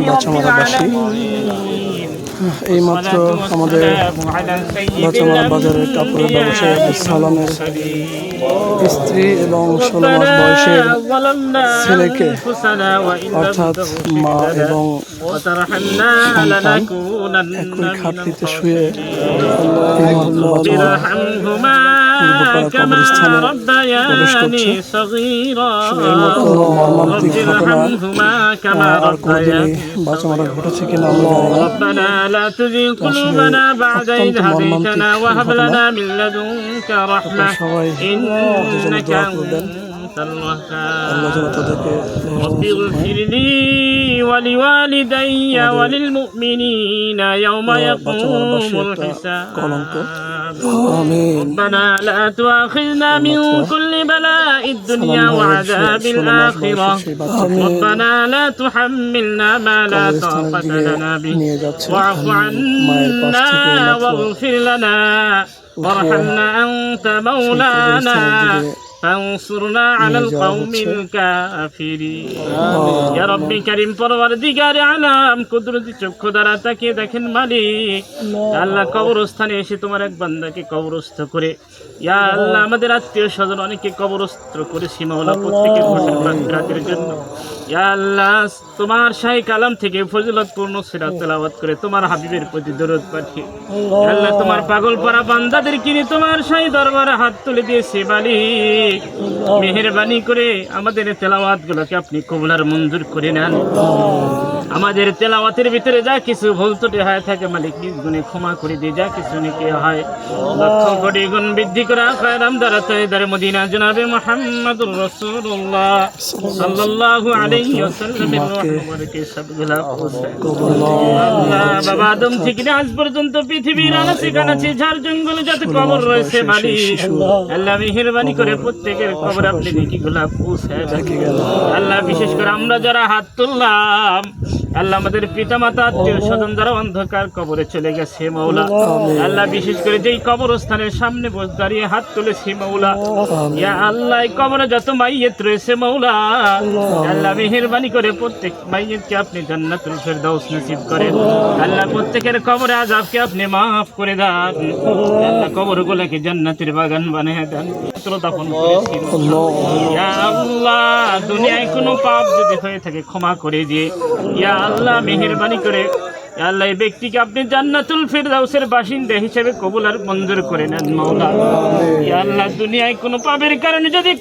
বাচামারাবাসী, এইমাত্র আমাদের বাচামারা বাজারের কাপড়ের ব্যবসায়ী আব্দুল সালামের স্ত্রী এবং 16 মাস বয়সের ছেলেকে অর্থাৎ মা এবং সন্তান একই খাটটিতে শুয়ে এই মুহূর্তে বাচামারা পূর্বপাড়া কবরস্থানে প্রবেশ করছে। এই মতো মর্মান্তিক ঘটনা আর কোনোদিনই বাচামারা ঘটেছে কিনা আমরা জানি না। অত্যন্ত মর্মান্তিক ঘটনা। সবাই দোয়া করবেন, আল্লাহ যেন তাদেরকে رب اغفر لي ولوالدي وللمؤمنين يوم يقوم الحساب ربنا لا تؤاخذنا من كل بلاء الدنيا وعذاب الآخرة ربنا لا تحملنا ما لا طاقة لنا به واعف عنا واغفر لنا وارحمنا أنت مولانا فانصرنا على القوم الكافرين يا ربي كريم পরওয়ারদিগার আলাম কুদরতি চক্ষু দ্বারা তাকিয়ে দেখেন মালিক আল্লাহ কবরস্থানে এসে তোমার এক বান্দাকে কবরস্থ করে ইয়া আল্লাহ আমাদের আত্মীয় স্বজন অনেকে কবরস্থ করেছি মাওলা প্রত্যেকের ঘটের মাগফিরাতের জন্য ইয়া আল্লাহ তোমার শাহী কালাম থেকে ফজিলতপূর্ণ সিরাত তেলাওয়াত করে তোমার হাবিবের প্রতি দরুদ পাঠিয়ে আল্লাহ তোমার পাগল পারা বান্দাদের কিনে তোমার শাহী দরবারে হাত তুলে দিয়েছে মালিক মেহেরবানি করে আমাদের তেলাওয়াত গুলোকে আপনি কবুল আর মঞ্জুর করে নেন। আমাদের তেলাওয়াতের ভিতরে যা কিছু ভুল ত্রুটি হয়ে থাকে মালিক নিজ গুণে ক্ষমা করে দিয়ে, যা কিছু নাকি হয় লক্ষ কোটি গুণ বৃদ্ধি করা খায়রাম দ্বারা তৈদারে মদিনা জনাবে মুহাম্মদুর রাসূলুল্লাহ সাল্লাল্লাহু আলাইহি ওয়াসাল্লামের রহমতকে সবগুলা বাবা আদম থেকে আজ পর্যন্ত পৃথিবীর আনাচে কানাচে ঝাড় জঙ্গলে যত কবর রয়েছে মালিক আল্লাহ মেহেরবানি করে প্রত্যেকের কবরে আপনি নেকিগুলা পৌঁছায় দেন আল্লাহ। বিশেষ করে আমরা যারা হাত তুললাম আল্লাহ আমাদের পিতা মাতা আত্মীয় স্বজন যারা অন্ধকার কবরে চলে গেছে মাওলা আল্লাহ, বিশেষ করে যেই কবরস্থানের সামনে বসে দাঁড়িয়ে হাত তুলেছি মাওলা ইয়া আল্লাহ এই কবরে যত মাইয়িত রয়েছে মাওলা আল্লাহ মেহেরবানি করে প্রত্যেক মাইয়িতকে আপনি জান্নাতুল ফেরদাউস নসিব করেন আল্লাহ। প্রত্যেকের কবরে আযাবকে আপনি মাফ করে দেন আল্লাহ, কবরগুলোকে জান্নাতের বাগান বানিয়ে দেন। দাফন করেছি ইয়া আল্লাহ, দুনিয়ায় কোনো পাপ যদি হয়ে থাকে ক্ষমা করে দিয়ে ইয়া আল্লাহ মেহেরবানি করে আল্লাহ এই ব্যক্তিকে আপনি জান্নাতুল ফেরদাউসের বাসিন্দা হিসেবে কবুল আর মঞ্জুর করে নেন মাওলা। ইয়া আল্লাহ, দুনিয়ায় কোনো পাপের কারণে যদি